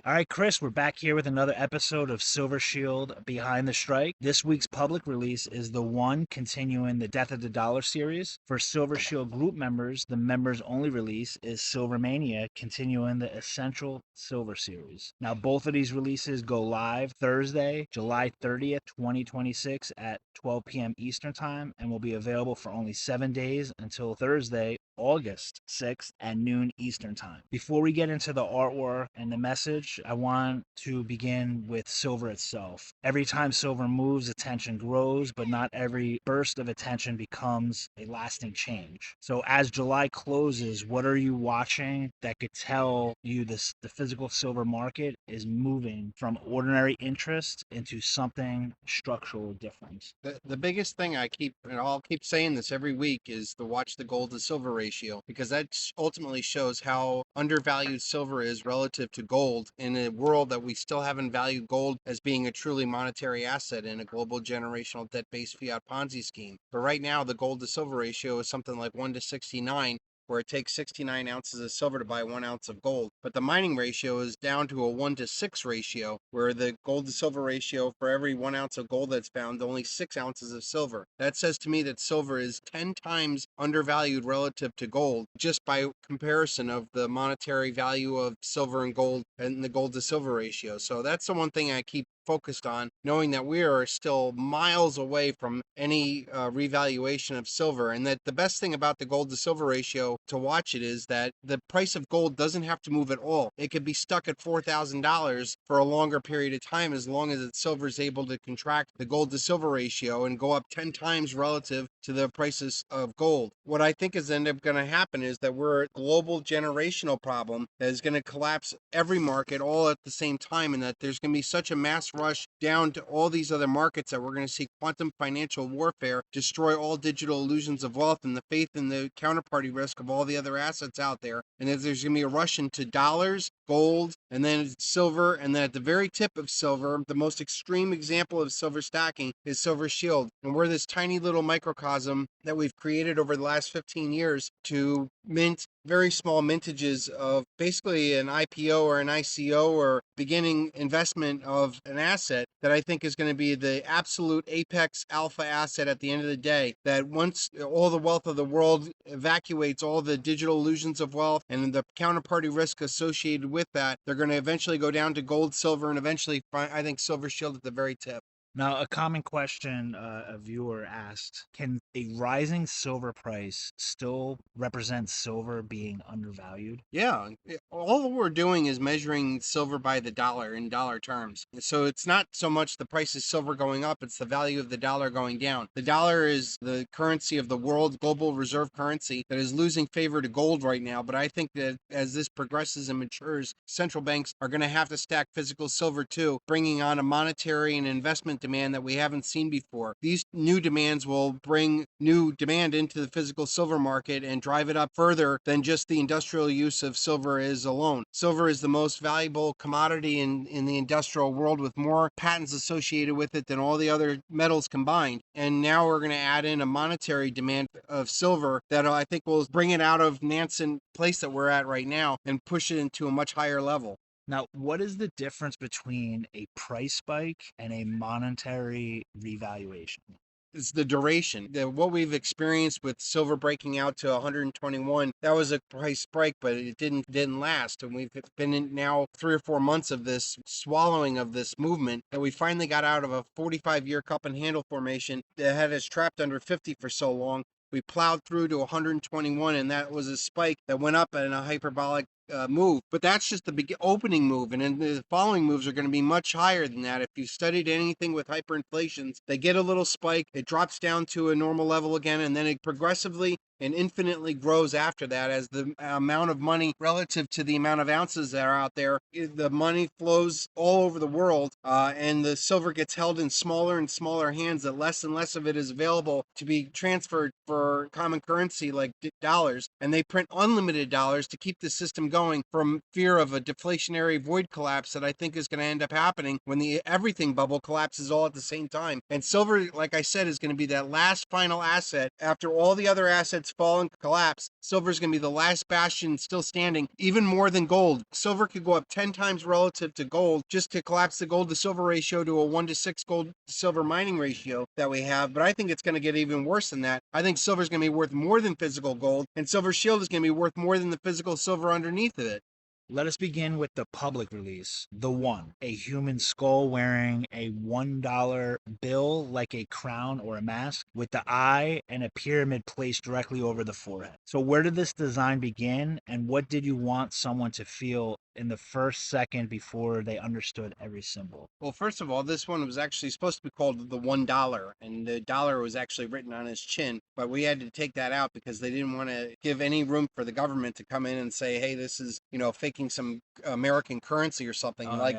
All right, Chris, we're back here with another episode of Silver Shield Behind the Strike. This week's public release is the one continuing the Death of the Dollar series. For Silver Shield group members, the members only release is Silver Mania, continuing the Essential Silver series. Now, both of these releases go live Thursday, July 30th, 2026 at 12 p.m. Eastern Time and will be available for only 7 days until Thursday, August 6th at noon Eastern Time. Before we get into the artwork and the message, I want to begin with silver itself. Every time silver moves, attention grows, but not every burst of attention becomes a lasting change. So as July closes, what are you watching that could tell you the physical silver market is moving from ordinary interest into something structural different? The biggest thing and I'll keep saying this every week, is to watch the gold to silver ratio, because that ultimately shows how undervalued silver is relative to gold in a world that we still haven't valued gold as being a truly monetary asset in a global generational debt-based fiat Ponzi scheme. But right now, the gold to silver ratio is something like 1 to 69, where it takes 69 ounces of silver to buy 1 ounce of gold. But the mining ratio is down to a 1 to 6 ratio, where the gold to silver ratio, for every 1 ounce of gold that's found, only 6 ounces of silver. That says to me that silver is 10 times undervalued relative to gold, just by comparison of the monetary value of silver and gold and the gold to silver ratio. So that's the one thing I keep focused on, knowing that we are still miles away from any revaluation of silver, and that the best thing about the gold to silver ratio to watch it is that the price of gold doesn't have to move at all. It could be stuck at $4,000 for a longer period of time, as long as silver is able to contract the gold to silver ratio and go up 10 times relative to the prices of gold. What I think is end up going to happen is that we're a global generational problem that is going to collapse every market all at the same time, and that there's going to be such a mass rush down to all these other markets that we're going to see quantum financial warfare destroy all digital illusions of wealth and the faith in the counterparty risk of all the other assets out there. And that there's going to be a rush into dollars, gold, and then silver. And then at the very tip of silver, the most extreme example of silver stacking is Silver Shield. And we're this tiny little microcosm that we've created over the last 15 years to mint very small mintages of basically an IPO or an ICO or beginning investment of an asset that I think is going to be the absolute apex alpha asset at the end of the day. That once all the wealth of the world evacuates all the digital illusions of wealth and the counterparty risk associated with that, they're going to eventually go down to gold, silver, and eventually find, I think, Silver Shield at the very tip. Now, a common question a viewer asked, can a rising silver price still represent silver being undervalued? Yeah, all we're doing is measuring silver by the dollar in dollar terms. So it's not so much the price of silver going up, it's the value of the dollar going down. The dollar is the currency of the world, global reserve currency, that is losing favor to gold right now. But I think that as this progresses and matures, central banks are going to have to stack physical silver too, bringing on a monetary and investment demand that we haven't seen before. These new demands will bring new demand into the physical silver market and drive it up further than just the industrial use of silver is alone. Silver is the most valuable commodity in the industrial world, with more patents associated with it than all the other metals combined. And now we're going to add in a monetary demand of silver that I think will bring it out of nascent place that we're at right now and push it into a much higher level. Now, what is the difference between a price spike and a monetary revaluation? Is the duration. What we've experienced with silver breaking out to 121, that was a price spike, but it didn't last. And we've been in now 3 or 4 months of this swallowing of this movement, that we finally got out of a 45-year cup and handle formation that had us trapped under 50 for so long. We plowed through to 121, and that was a spike that went up in a hyperbolic move. But that's just the opening move, and then the following moves are going to be much higher than that. If you studied anything with hyperinflations, they get a little spike, it drops down to a normal level again, and then it progressively and infinitely grows after that as the amount of money relative to the amount of ounces that are out there. The money flows all over the world, and the silver gets held in smaller and smaller hands, that less and less of it is available to be transferred for common currency like dollars. And they print unlimited dollars to keep the system going, from fear of a deflationary void collapse that I think is going to end up happening when the everything bubble collapses all at the same time. And silver, like I said, is going to be that last final asset after all the other assets markets fall and collapse, silver is going to be the last bastion still standing, even more than gold. Silver could go up 10 times relative to gold just to collapse the gold to silver ratio to a 1-to-6 gold to silver mining ratio that we have. But I think it's going to get even worse than that. I think silver is going to be worth more than physical gold, and Silver Shield is going to be worth more than the physical silver underneath of it. Let us begin with the public release. The One, a human skull wearing a $1 bill like a crown or a mask, with the eye and a pyramid placed directly over the forehead. So, where did this design begin, and what did you want someone to feel in the first second before they understood every symbol? Well, first of all, this one was actually supposed to be called the $1, and the dollar was actually written on his chin, but we had to take that out because they didn't want to give any room for the government to come in and say, hey, this is, faking some American currency or something like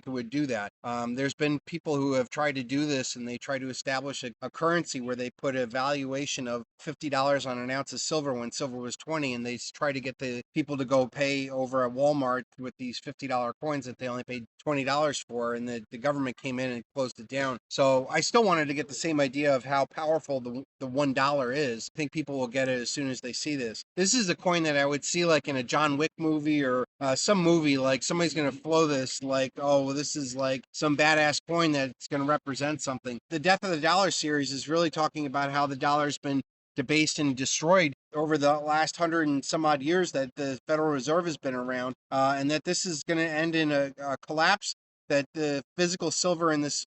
it would do that. There's been people who have tried to do this, and they try to establish a currency where they put a valuation of $50 on an ounce of silver when silver was 20, and they try to get the people to go pay over at Walmart with these $50 coins that they only paid $20 for, and the government came in and closed it down. So I still wanted to get the same idea of how powerful the $1 is. I think people will get it as soon as they see this. This is a coin that I would see like in a John Wick movie or some movie, like somebody's going to flow this like, oh, this is like some badass coin that's going to represent something. The Death of the Dollar series is really talking about how the dollar's been debased and destroyed over the last 100 and some odd years that the Federal Reserve has been around, and that this is going to end in a collapse, that the physical silver in this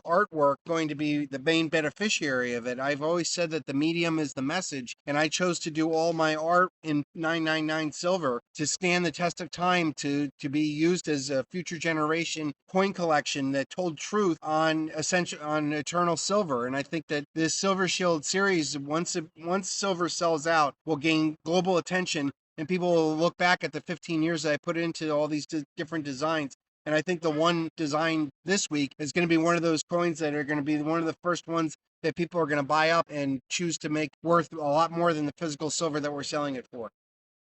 artwork going to be the main beneficiary of it. I've always said that the medium is the message, and I chose to do all my art in 999 silver to stand the test of time, to be used as a future generation coin collection that told truth on eternal silver. And I think that this Silver Shield series, once silver sells out, will gain global attention, and people will look back at the 15 years that I put into all these different designs. And I think the one design this week is going to be one of those coins that are going to be one of the first ones that people are going to buy up and choose to make worth a lot more than the physical silver that we're selling it for.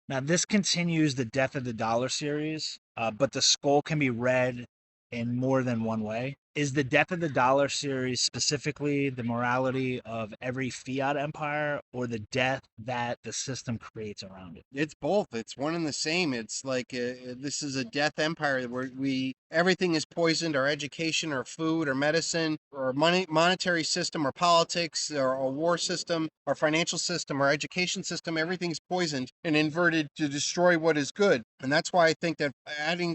Now, this continues the Death of the Dollar series, but the skull can be read in more than one way. Is the Death of the Dollar series specifically the morality of every fiat empire, or the death that the system creates around it? It's both. It's one and the same. It's like this is a death empire where everything is poisoned: our education, our food, our medicine, our monetary system, our politics, our war system, our financial system, our education system. Everything's poisoned and inverted to destroy what is good. And that's why I think that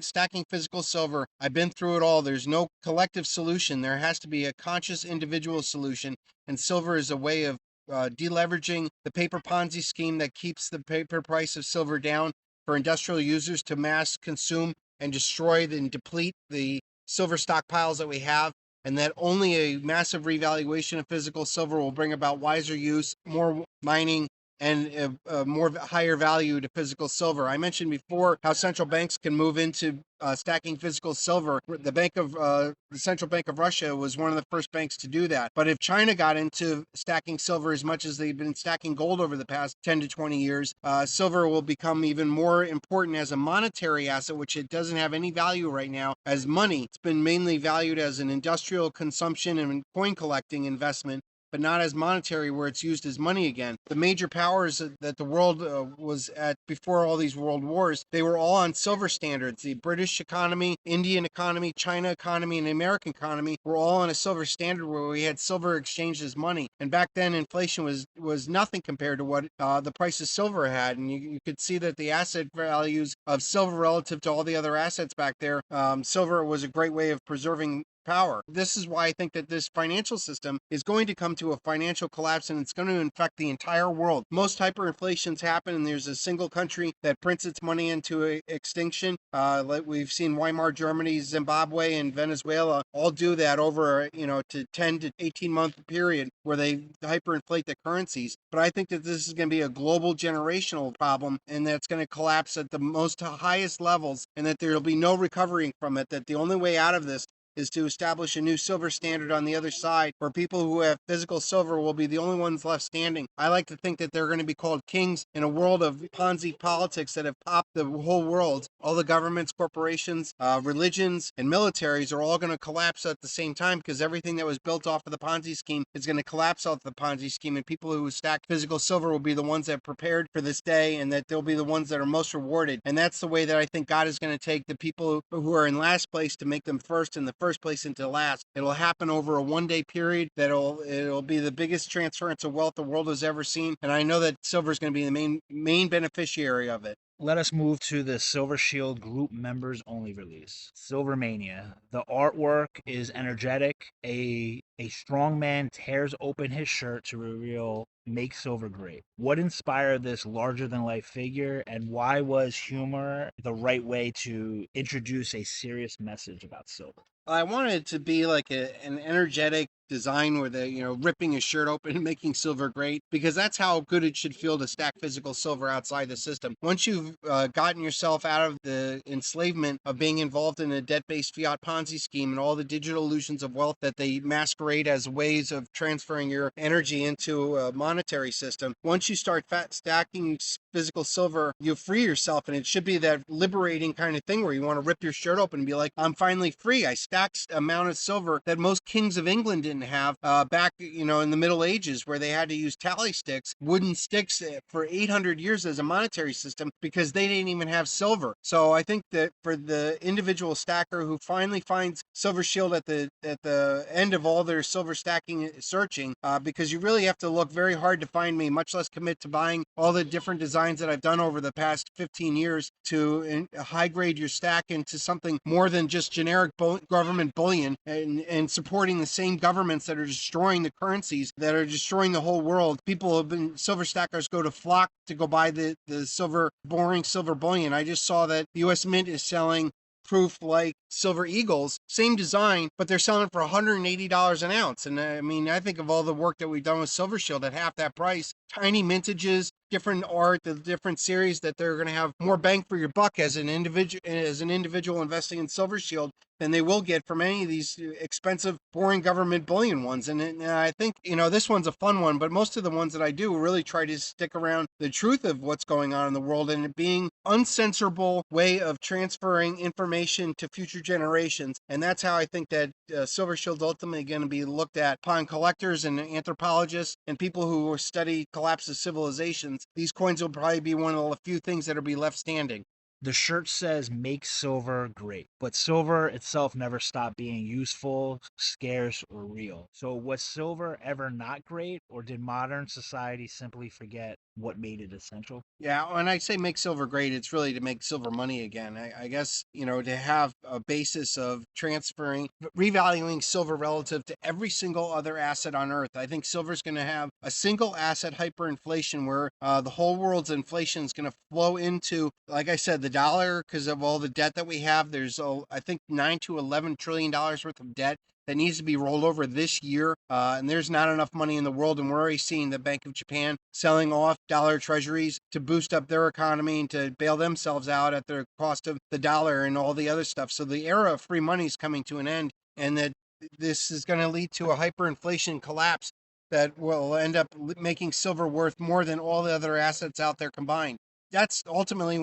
stacking physical silver, I've been through it all. There's no collective solution. There has to be a conscious individual solution, and silver is a way of deleveraging the paper Ponzi scheme that keeps the paper price of silver down for industrial users to mass consume and destroy and deplete the silver stockpiles that we have, and that only a massive revaluation of physical silver will bring about wiser use, more mining, and more higher value to physical silver. I mentioned before how central banks can move into stacking physical silver. The Central Bank of Russia was one of the first banks to do that. But if China got into stacking silver as much as they've been stacking gold over the past 10 to 20 years, silver will become even more important as a monetary asset, which it doesn't have any value right now as money. It's been mainly valued as an industrial consumption and coin collecting investment, but not as monetary, where it's used as money again. The major powers that the world was at before all these world wars, they were all on silver standards. The British economy, Indian economy, China economy, and the American economy were all on a silver standard where we had silver exchanged as money. And back then, inflation was nothing compared to what the price of silver had. And you could see that the asset values of silver relative to all the other assets back there, silver was a great way of preserving power. This is why I think that this financial system is going to come to a financial collapse, and it's going to infect the entire world. Most hyperinflations happen, and there's a single country that prints its money into extinction. Like we've seen Weimar Germany, Zimbabwe, and Venezuela all do that over to 10 to 18 month period where they hyperinflate the currencies. But I think that this is going to be a global generational problem, and that's going to collapse at the most highest levels, and that there will be no recovering from it. That the only way out of this is to establish a new silver standard on the other side, where people who have physical silver will be the only ones left standing. I like to think that they're going to be called kings in a world of Ponzi politics that have popped the whole world. All the governments, corporations, religions, and militaries are all going to collapse at the same time, because everything that was built off of the Ponzi scheme is going to collapse off the Ponzi scheme, and people who stack physical silver will be the ones that prepared for this day, and that they'll be the ones that are most rewarded. And that's the way that I think God is going to take the people who are in last place to make them first, and the first place into last. It'll happen over a one-day period. It'll be the biggest transference of wealth the world has ever seen, and I know that silver is going to be the main beneficiary of it. Let us move to the Silver Shield group members only release. Silver Mania. The artwork is energetic. A strong man tears open his shirt to reveal Make Silver Great. What inspired this larger than life figure, and why was humor the right way to introduce a serious message about silver? I wanted it to be like an energetic design where they're ripping his shirt open and making silver great, because that's how good it should feel to stack physical silver outside the system. Once you've gotten yourself out of the enslavement of being involved in a debt-based fiat Ponzi scheme and all the digital illusions of wealth that they masquerade as ways of transferring your energy into a monetary system, once you start stacking physical silver, you free yourself, and it should be that liberating kind of thing where you want to rip your shirt open and be like, I'm finally free. I stacked an amount of silver that most kings of England didn't have back in the Middle Ages, where they had to use tally sticks, wooden sticks, for 800 years as a monetary system, because they didn't even have silver. So I think that for the individual stacker who finally finds Silver Shield at the end of all their silver stacking searching, because you really have to look very hard to find me, much less commit to buying all the different designs that I've done over the past 15 years to high grade your stack into something more than just generic government bullion, and supporting the same governments that are destroying the currencies, that are destroying the whole world. People have been, silver stackers go to flock to go buy the boring silver bullion. I just saw that the US Mint is selling proof like Silver Eagles, same design, but they're selling for $180 an ounce. And I mean, I think of all the work that we've done with Silver Shield at half that price, tiny mintages, different art, the different series, that they're going to have more bang for your buck as an individual investing in Silver Shield than they will get from any of these expensive, boring government bullion ones. And I think, this one's a fun one, but most of the ones that I do really try to stick around the truth of what's going on in the world, and it being uncensorable way of transferring information to future generations. And that's how I think that Silver Shield's ultimately going to be looked at upon collectors and anthropologists and people who study collapse of civilizations. These coins will probably be one of the few things that will be left standing. The shirt says make silver great, but silver itself never stopped being useful, scarce, or real. So was silver ever not great, or did modern society simply forget what made it essential? Yeah, when I say make silver great, it's really to make silver money again. I guess, to have a basis of revaluing silver relative to every single other asset on earth. I think silver's going to have a single asset hyperinflation where the whole world's inflation is going to flow into, like I said, the dollar, because of all the debt that we have. There's, I think, $9 to $11 trillion worth of debt that needs to be rolled over this year. And there's not enough money in the world. And we're already seeing the Bank of Japan selling off dollar treasuries to boost up their economy and to bail themselves out at the cost of the dollar and all the other stuff. So the era of free money is coming to an end, and that this is going to lead to a hyperinflation collapse that will end up making silver worth more than all the other assets out there combined. That's ultimately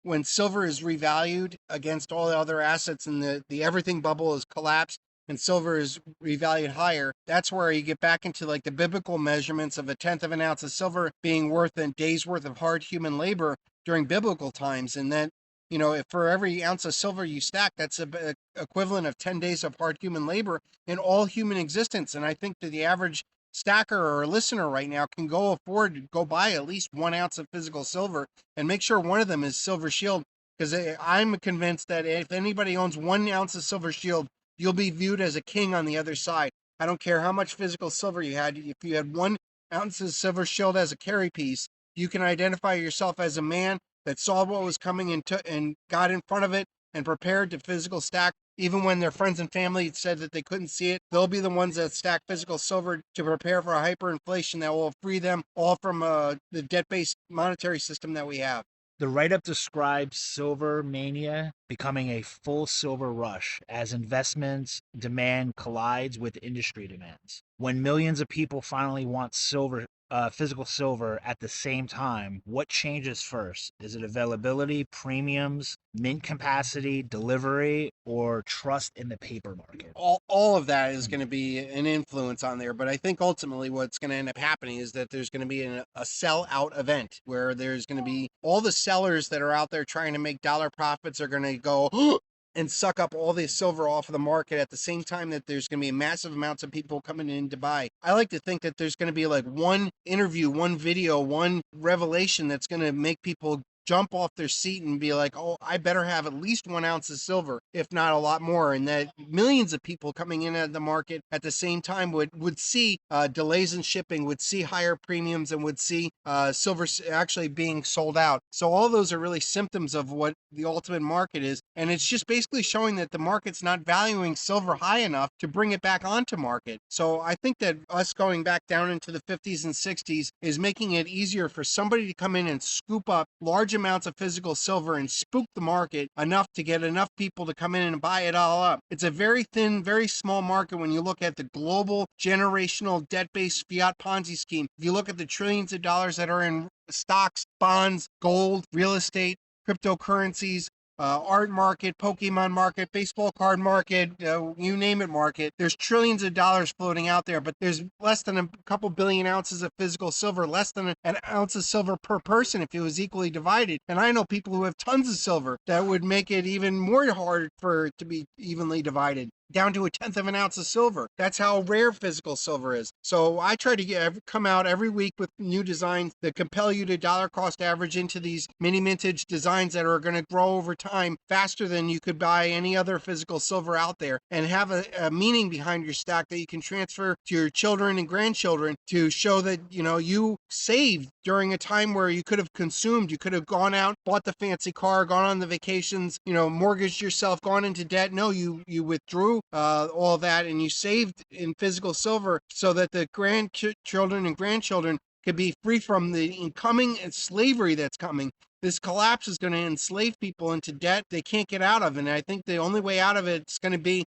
when silver is revalued against all the other assets, and the everything bubble is collapsed and silver is revalued higher. That's where you get back into like the biblical measurements of a tenth of an ounce of silver being worth a day's worth of hard human labor during biblical times. And then, if for every ounce of silver you stack, that's a equivalent of 10 days of hard human labor in all human existence. And I think that the average stacker or listener right now can afford to go buy at least 1 ounce of physical silver, and make sure one of them is Silver Shield, because I'm convinced that if anybody owns 1 ounce of Silver Shield, you'll be viewed as a king on the other side. I don't care how much physical silver you had. If you had 1 ounce of Silver Shield as a carry piece, you can identify yourself as a man that saw what was coming and got in front of it and prepared to physical stack. Even when their friends and family said that they couldn't see it, they'll be the ones that stack physical silver to prepare for a hyperinflation that will free them all from the debt-based monetary system that we have. The write-up describes silver mania becoming a full silver rush as investments demand collides with industry demands. When millions of people finally want silver, physical silver at the same time, what changes first? Is it availability, premiums, mint capacity, delivery, or trust in the paper market? All of that is going to be an influence on there, but I think ultimately what's going to end up happening is that there's going to be a sell out event where there's going to be all the sellers that are out there trying to make dollar profits are going to go and suck up all the silver off of the market at the same time that there's going to be massive amounts of people coming in to buy. I like to think that there's going to be like one interview, one video, one revelation that's going to make people jump off their seat and be like, oh, I better have at least 1 ounce of silver, if not a lot more. And that millions of people coming in at the market at the same time would see delays in shipping, would see higher premiums, and would see silver actually being sold out. So all those are really symptoms of what the ultimate market is. And it's just basically showing that the market's not valuing silver high enough to bring it back onto market. So I think that us going back down into the 50s and 60s is making it easier for somebody to come in and scoop up large amounts of physical silver and spook the market enough to get enough people to come in and buy it all up. It's a very thin, very small market when you look at the global generational debt-based fiat Ponzi scheme. If you look at the trillions of dollars that are in stocks, bonds, gold, real estate, cryptocurrencies, art market, Pokemon market, baseball card market, you name it market. There's trillions of dollars floating out there, but there's less than a couple billion ounces of physical silver, less than an ounce of silver per person if it was equally divided. And I know people who have tons of silver that would make it even more hard for it to be evenly divided, down to 1/10 of an ounce of silver. That's how rare physical silver is. So I try to come out every week with new designs that compel you to dollar cost average into these mini mintage designs that are going to grow over time faster than you could buy any other physical silver out there, and have a meaning behind your stack that you can transfer to your children and grandchildren to show that, you saved during a time where you could have consumed. You could have gone out, bought the fancy car, gone on the vacations, mortgaged yourself, gone into debt. No, you withdrew all that, and you saved in physical silver so that the grandchildren and grandchildren could be free from the incoming slavery that's coming. This collapse is going to enslave people into debt they can't get out of. And I think the only way out of it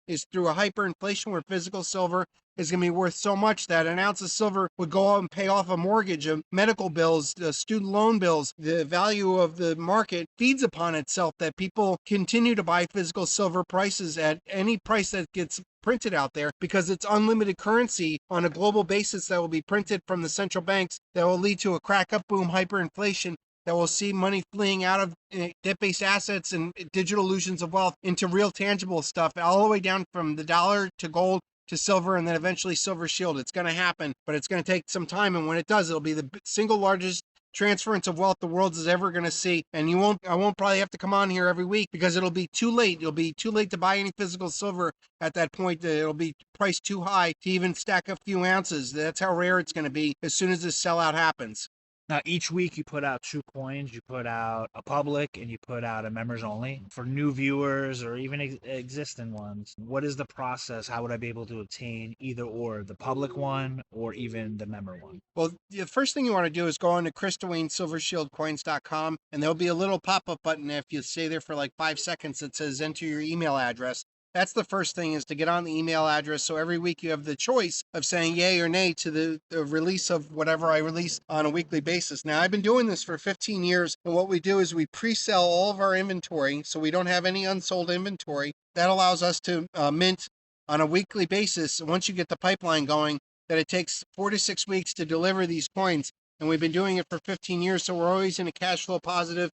is through a hyperinflation where physical silver is going to be worth so much that an ounce of silver would go out and pay off a mortgage, medical bills, student loan bills. The value of the market feeds upon itself that people continue to buy physical silver prices at any price that gets printed out there, because it's unlimited currency on a global basis that will be printed from the central banks, that will lead to a crack up boom hyperinflation that will see money fleeing out of debt-based assets and digital illusions of wealth into real tangible stuff, all the way down from the dollar to gold to silver, and then eventually silver shield. It's going to happen, but it's going to take some time. And when it does, it'll be the single largest transference of wealth the world is ever going to see. And I won't probably have to come on here every week, because it'll be too late. It'll be too late to buy any physical silver at that point. It'll be priced too high to even stack a few ounces. That's how rare it's going to be as soon as this sellout happens. Now, each week you put out 2 coins. You put out a public and you put out a members only. For new viewers or even existing ones, what is the process? How would I be able to obtain either or, the public one or even the member one? Well, the first thing you want to do is go on to Chris Duane silvershieldcoins.com, and there'll be a little pop-up button if you stay there for like 5 seconds that says enter your email address. That's the first thing, is to get on the email address. So every week you have the choice of saying yay or nay to the release of whatever I release on a weekly basis. Now, I've been doing this for 15 years, and what we do is we pre-sell all of our inventory, so we don't have any unsold inventory. That allows us to mint on a weekly basis. Once you get the pipeline going, that it takes 4 to 6 weeks to deliver these coins. And we've been doing it for 15 years, so we're always in a cash flow positive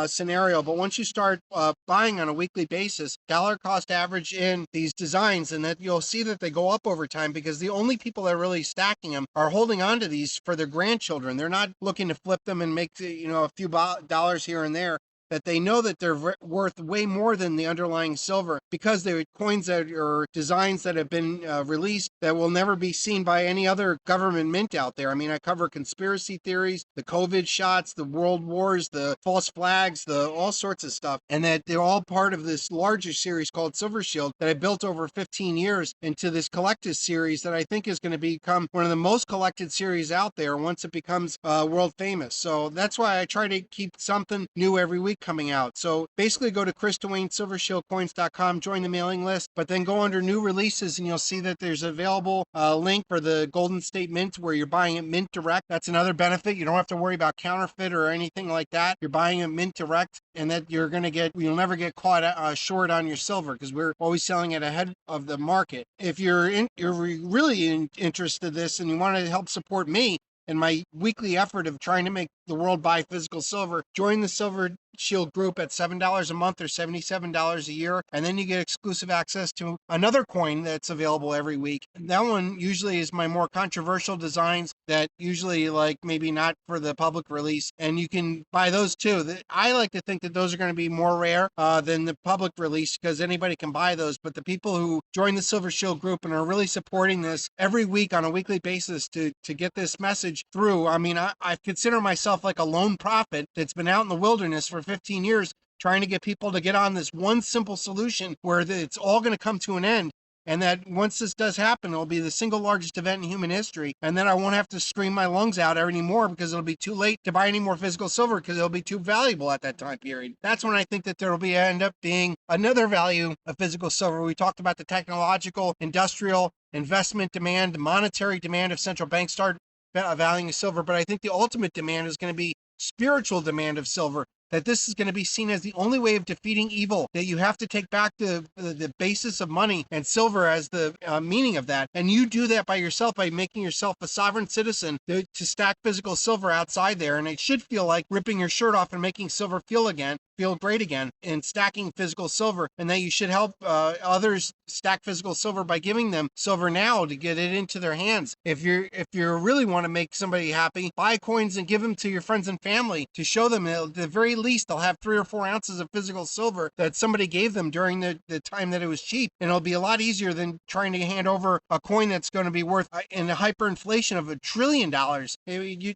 scenario. But once you start buying on a weekly basis, dollar cost average in these designs, and that you'll see that they go up over time, because the only people that are really stacking them are holding on to these for their grandchildren. They're not looking to flip them and make a few dollars here and there. that they know that they're worth way more than the underlying silver because they're coins that are designs that have been released that will never be seen by any other government mint out there. I mean, I cover conspiracy theories, the COVID shots, the world wars, the false flags, the all sorts of stuff, and that they're all part of this larger series called Silver Shield that I built over 15 years into this collector's series that I think is going to become one of the most collected series out there once it becomes world famous. So that's why I try to keep something new every week coming out. So basically go to ChrisDuaneSilverShieldCoins.com, join the mailing list, but then go under new releases and you'll see that there's available link for the Golden State Mint where you're buying it mint direct. That's another benefit. You don't have to worry about counterfeit or anything like that. You're buying it mint direct, and that you'll never get caught short on your silver because we're always selling it ahead of the market. If you're really interested in this and you want to help support me in my weekly effort of trying to make the world buy physical silver, join the Silver Shield group at $7 a month or $77 a year, and then you get exclusive access to another coin that's available every week. That one usually is my more controversial designs that usually like maybe not for the public release, and you can buy those too. I like to think that those are going to be more rare than the public release because anybody can buy those, but the people who join the Silver Shield group and are really supporting this every week on a weekly basis to get this message through. I mean, I consider myself like a lone prophet that's been out in the wilderness for 15 years trying to get people to get on this one simple solution where it's all going to come to an end. And that once this does happen, it'll be the single largest event in human history. And then I won't have to scream my lungs out anymore because it'll be too late to buy any more physical silver because it'll be too valuable at that time period. That's when I think that there will end up being another value of physical silver. We talked about the technological, industrial, investment demand, monetary demand of central banks start valuing silver. But I think the ultimate demand is going to be spiritual demand of silver. That this is going to be seen as the only way of defeating evil, that you have to take back the basis of money and silver as the meaning of that. And you do that by yourself, by making yourself a sovereign citizen to stack physical silver outside there. And it should feel like ripping your shirt off and making silver feel great again and stacking physical silver, and that you should help others stack physical silver by giving them silver now to get it into their hands. If you really want to make somebody happy, buy coins and give them to your friends and family to show them that at the very least they'll have 3 or 4 ounces of physical silver that somebody gave them during the time that it was cheap, and it'll be a lot easier than trying to hand over a coin that's going to be worth in a hyperinflation of $1 trillion.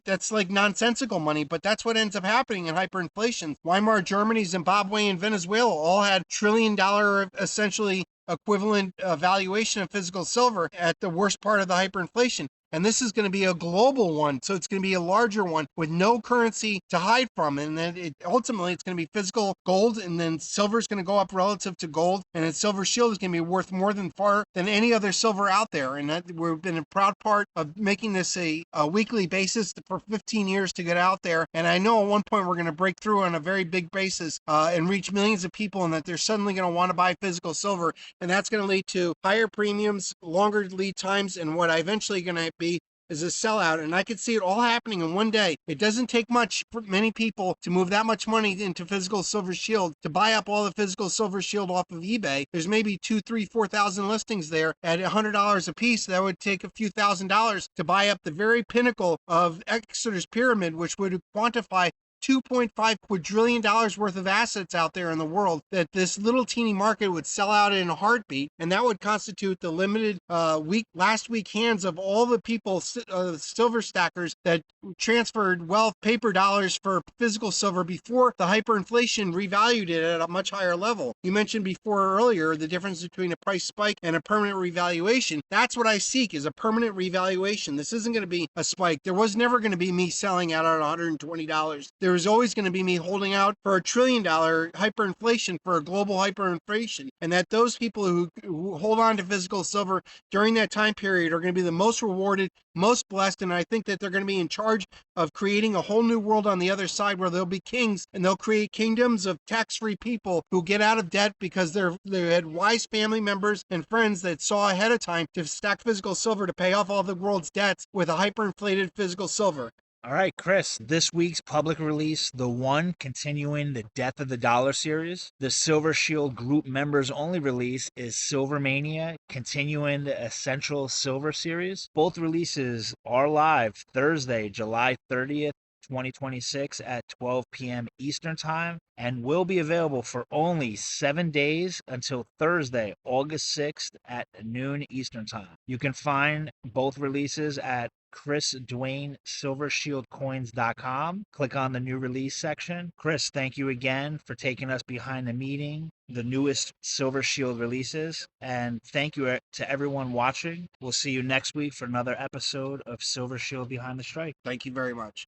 That's like nonsensical money, but that's what ends up happening in hyperinflation. Weimar Germany, Zimbabwe, and Venezuela all had $1 trillion essentially equivalent valuation of physical silver at the worst part of the hyperinflation. And this is going to be a global one, so it's going to be a larger one with no currency to hide from. And then ultimately it's going to be physical gold, and then silver is going to go up relative to gold, and its Silver Shield is going to be worth more than any other silver out there. And we've been a proud part of making this a weekly basis for 15 years to get out there. And I know at one point we're going to break through on a very big basis and reach millions of people, and that they're suddenly going to want to buy physical silver. And that's going to lead to higher premiums, longer lead times, and what I eventually going to be is a sellout. And I could see it all happening in one day. It doesn't take much for many people to move that much money into physical Silver Shield to buy up all the physical Silver Shield off of eBay. There's maybe 2, 3, 4,000 listings there at $100 a piece. That would take a few $1,000s to buy up the very pinnacle of Exeter's pyramid, which would quantify $2.5 quadrillion worth of assets out there in the world, that this little teeny market would sell out in a heartbeat, and that would constitute the limited last week hands of all the people, silver stackers that transferred wealth, paper dollars for physical silver before the hyperinflation revalued it at a much higher level. You mentioned before earlier the difference between a price spike and a permanent revaluation. That's what I seek, is a permanent revaluation. This isn't going to be a spike. There was never going to be me selling out at $120. There was always going to be me holding out for $1 trillion hyperinflation, for a global hyperinflation, and that those people who hold on to physical silver during that time period are going to be the most rewarded, most blessed, and I think that they're going to be in charge of creating a whole new world on the other side where they'll be kings, and they'll create kingdoms of tax-free people who get out of debt because they had wise family members and friends that saw ahead of time to stack physical silver to pay off all the world's debts with a hyperinflated physical silver. All right, Chris, this week's public release, the one continuing the Death of the Dollar series. The Silver Shield group members only release is Silver Mania, continuing the Essential Silver series. Both releases are live Thursday, July 30th, 2026 at 12 p.m. Eastern Time and will be available for only 7 days until Thursday, August 6th at noon Eastern Time. You can find both releases at Chris Duane SilverShieldCoins.com. Click on the new release section. Chris, thank you again for taking us behind the meeting, the newest Silver Shield releases, and thank you to everyone watching. We'll see you next week for another episode of Silver Shield Behind the Strike. Thank you very much.